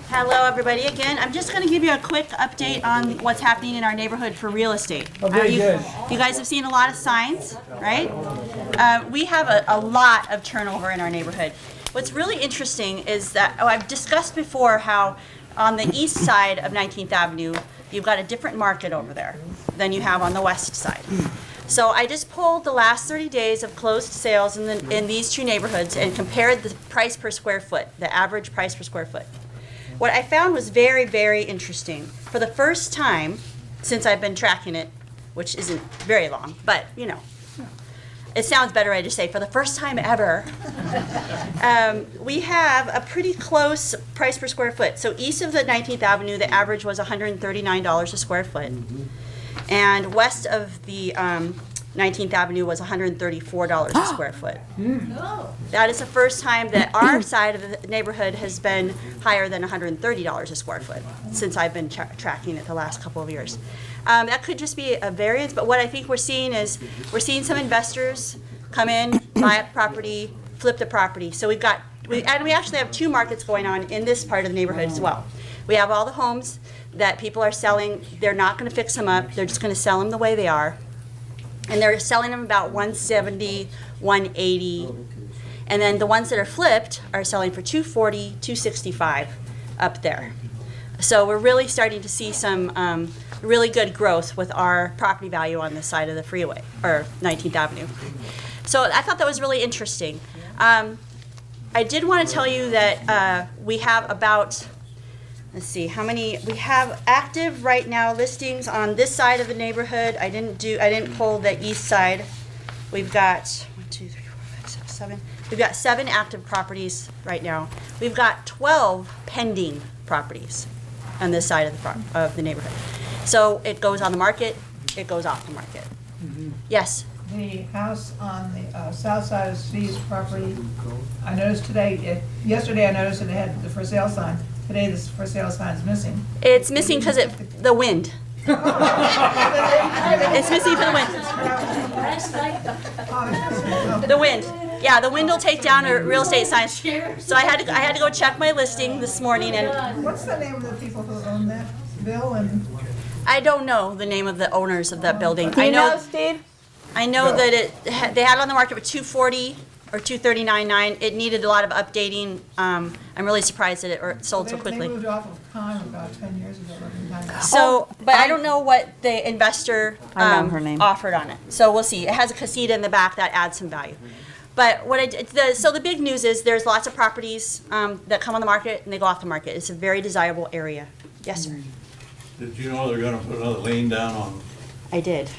Hello, everybody. Again, I'm just going to give you a quick update on what's happening in our neighborhood for real estate. You guys have seen a lot of signs, right? We have a lot of turnover in our neighborhood. What's really interesting is that, I've discussed before how on the east side of 19th Avenue, you've got a different market over there than you have on the west side. So I just pulled the last 30 days of closed sales in these two neighborhoods and compared the price per square foot, the average price per square foot. What I found was very, very interesting. For the first time since I've been tracking it, which isn't very long, but you know, it sounds better I just say for the first time ever, we have a pretty close price per square foot. So east of the 19th Avenue, the average was $139 a square foot. And west of the 19th Avenue was $134 a square foot. That is the first time that our side of the neighborhood has been higher than $130 a square foot since I've been tracking it the last couple of years. That could just be a variance, but what I think we're seeing is we're seeing some investors come in, buy a property, flip the property. So we actually have two markets going on in this part of the neighborhood as well. We have all the homes that people are selling. They're not going to fix them up. They're just going to sell them the way they are. And they're selling them about $170, $180. And then the ones that are flipped are selling for $240, $265 up there. So we're really starting to see some really good growth with our property value on this side of the freeway, or 19th Avenue. So I thought that was really interesting. I did want to tell you that we have about, let's see, how many, we have active right now listings on this side of the neighborhood. I didn't pull the east side. We've got 1, 2, 3, 4, 5, 6, 7. We've got 7 active properties right now. We've got 12 pending properties on this side of the neighborhood. So it goes on the market, it goes off the market. Yes? The house on the south side of Steve's property, I noticed today, yesterday I noticed that it had the for sale sign. Today the for sale sign is missing. It's missing because the wind. It's missing for the wind. The wind. Yeah, the wind will take down a real estate sign. So I had to go check my listing this morning, and What's the name of the people who own that? Bill and? I don't know the name of the owners of that building. Do you know, Steve? I know that they had it on the market for $240 or $239.9. It needed a lot of updating. I'm really surprised that it sold so quickly. They moved off of Time about 10 years ago. So, but I don't know what the investor I know her name. offered on it. So we'll see. It has a casita in the back that adds some value. But what so the big news is there's lots of properties that come on the market and they go off the market. It's a very desirable area. Yes, sir. Did you know they're gonna put another lane down on, I did.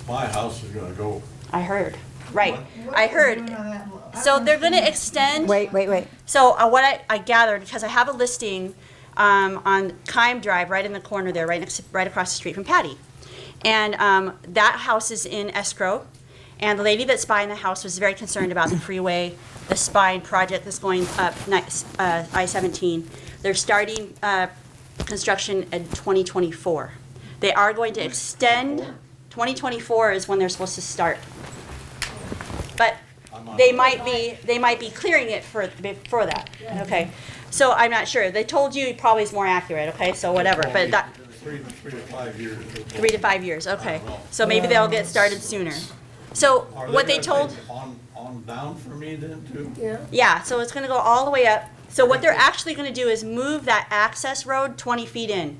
my house is gonna go? I heard. Right. I heard. So they're going to extend. Wait. So what I gathered, because I have a listing on Kime Drive, right in the corner there, right across the street from Patty, and that house is in escrow. And the lady that's buying the house was very concerned about the freeway, the spine project that's going up I-17. They're starting construction in 2024. They are going to extend. 2024 is when they're supposed to start. But they might be clearing it before that. Okay, so I'm not sure. They told you probably is more accurate. Okay, so whatever. But that 3 to 5 years. 3 to 5 years. Okay, so maybe they'll get started sooner. So what they told. On down for me then too? Yeah. So it's going to go all the way up. So what they're actually going to do is move that access road 20 feet in.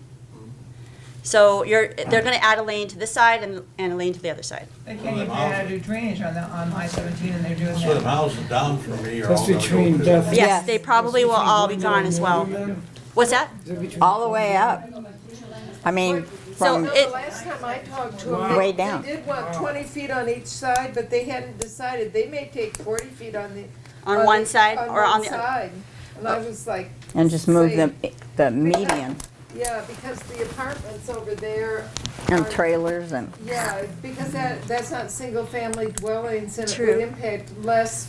So they're going to add a lane to this side and a lane to the other side. They can't even do drainage on I-17 and they're doing So the that. houses down for me are all That's gonna between go to. Death. Yes, they probably will all be gone as well. What's that? All the way up. I mean, So from No, the last time I talked to them, way down. they did want 20 feet on each side, but they hadn't decided. They may take 40 feet on the. On one side or on the other? side. And I was like. And just move say- the median Yeah, because the apartments over there. and are- trailers and, Yeah, because that's not single-family dwellings and it True. would impact less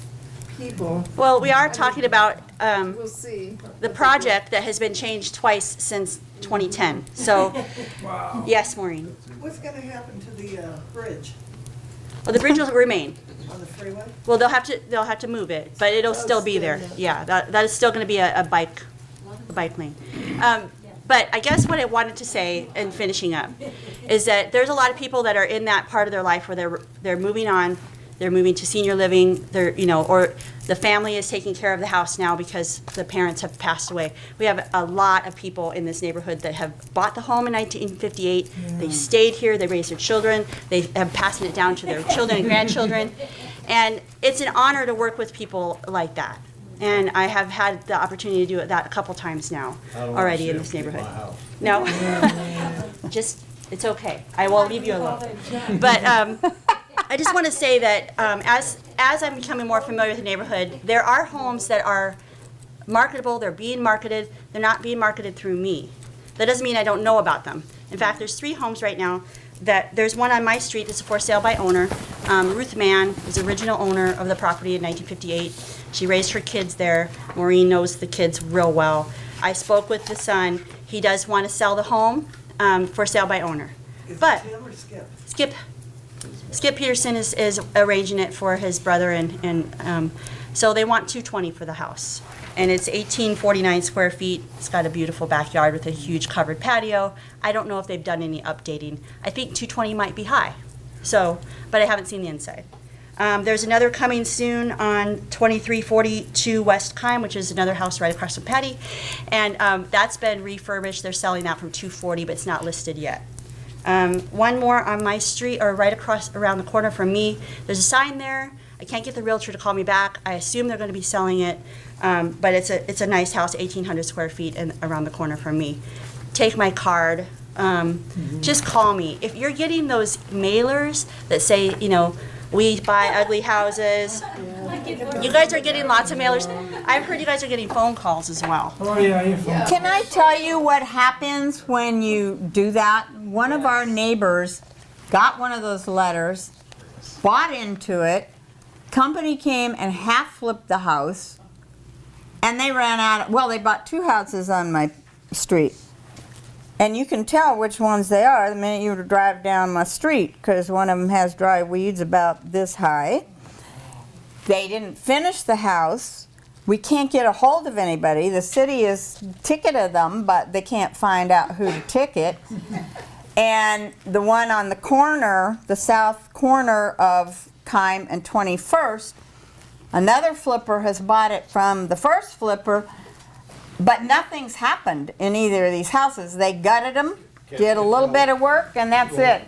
people. Well, we are talking about We'll see. the project that has been changed twice since 2010. So, yes, Maureen. What's gonna happen to the bridge Well, the bridge will remain. on the freeway? Well, they'll have to move it, but it'll still be there. Yeah, that is still going to be a bike the bike lane. But I guess what I wanted to say in finishing up is that there's a lot of people that are in that part of their life where they're moving on, they're moving to senior living, or the family is taking care of the house now because the parents have passed away. We have a lot of people in this neighborhood that have bought the home in 1958. They stayed here, they raised their children, they have passed it down to their children and grandchildren. And it's an honor to work with people like that. And I have had the opportunity to do that a couple times now I don't wanna already see in them this keep my neighborhood. house. No, it's okay. I will leave you alone. But I just want to say that as I'm becoming more familiar with the neighborhood, there are homes that are marketable. They're being marketed. They're not being marketed through me. That doesn't mean I don't know about them. In fact, there's 3 homes right now. There's one on my street that's for sale by owner. Ruth Mann is the original owner of the property in 1958. She raised her kids there. Maureen knows the kids real well. I spoke with the son. He does want to sell the home for sale by owner. Is it But Tim or Skip? Skip Peterson is arranging it for his brother, and so they want $220 for the house. And it's 1849 square feet. It's got a beautiful backyard with a huge covered patio. I don't know if they've done any updating. I think $220 might be high. So, but I haven't seen the inside. There's another coming soon on 2342 West Kime, which is another house right across from Patty. And that's been refurbished. They're selling that from $240, but it's not listed yet. One more on my street, or right across around the corner from me. There's a sign there. I can't get the realtor to call me back. I assume they're going to be selling it, but it's a nice house, 1,800 square feet, and around the corner from me. Take my card. Just call me if you're getting those mailers that say, we buy ugly houses. You guys are getting lots of mailers. I've heard you guys are getting phone calls as well. Oh, yeah, your phone. Can I tell you what happens when you do that? One of our neighbors got one of those letters, bought into it, company came and half flipped the house, and they ran out. Well, they bought 2 houses on my street. And you can tell which ones they are the minute you drive down my street, because one of them has dry weeds about this high. They didn't finish the house. We can't get a hold of anybody. The city has ticketed them, but they can't find out who to ticket. And the one on the corner, the south corner of Kime and 21st, another flipper has bought it from the first flipper, but nothing's happened in either of these houses. They gutted them, did a little bit of work, and that's it.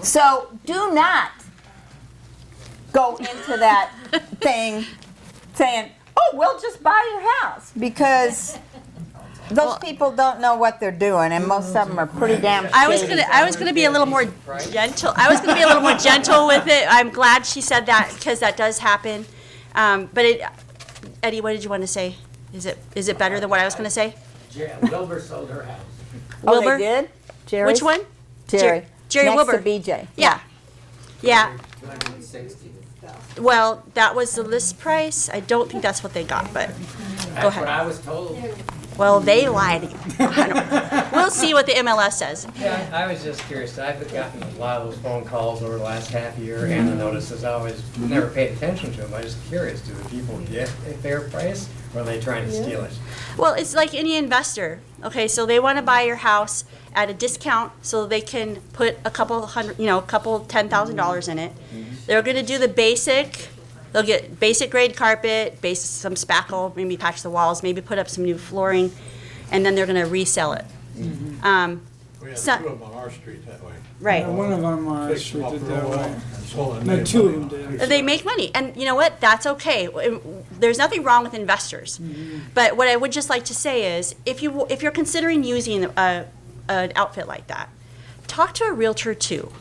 So do not go into that thing saying, oh, we'll just buy your house, because those people don't know what they're doing, and most of them are pretty damn shady. I was gonna be a little more gentle. I was gonna be a little more gentle with it. I'm glad she said that, because that does happen. But Eddie, what did you want to say? Is it better than what I was gonna say? Wilbur sold her house. Oh, Wilbur? they did? Jerry? Which one? Jerry. Jerry Next Wilbur. to BJ. Yeah. 260. Well, that was the list price. I don't think that's what they got, but That's go ahead. what I was told. Well, they lied. We'll see what the MLS says. Yeah, I was just curious. I've gotten a lot of those phone calls over the last half year and the notices. I always never paid attention to them. I'm just curious, do the people get a fair price, or are they trying to steal it? Well, it's like any investor. Okay, so they want to buy your house at a discount so they can put a couple $10,000 in it. They're going to do the basic. They'll get basic grade carpet, some spackle, maybe patch the walls, maybe put up some new flooring, and then they're going to resell it. We have 2 So- of them on our street that way. Right. One of them Fixed them up did real that well way. and sold it. No, 2 of them did. They make money, and you know what? That's okay. There's nothing wrong with investors. But what I would just like to say is, if you're considering using an outfit like that, talk to a realtor too.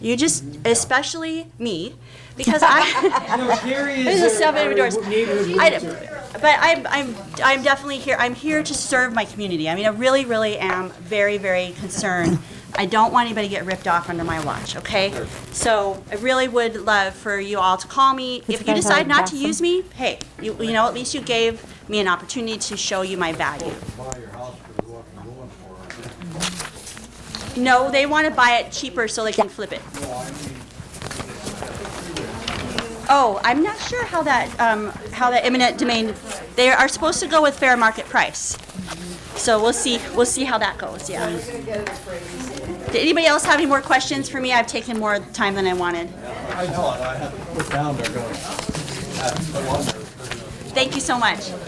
You just, especially me, because No, Gary This is is self-evident doors. neighborhood. But I'm definitely here. I'm here to serve my community. I mean, I really, really am very, very concerned. I don't want anybody to get ripped off under my watch. Okay, so I really would love for you all to call me. If you decide not to use me, hey, you know, at least you gave me an opportunity to show you my value. Buy your house for what you're going for. No, they want to buy it cheaper so they can flip it. Oh, I'm not sure how that eminent domain. They are supposed to go with fair market price. So we'll see how that goes, yeah. We're gonna get it appraised. Did anybody else have any more questions for me? I've taken more time than I wanted. I know, I had to put down there going. Thank you so much.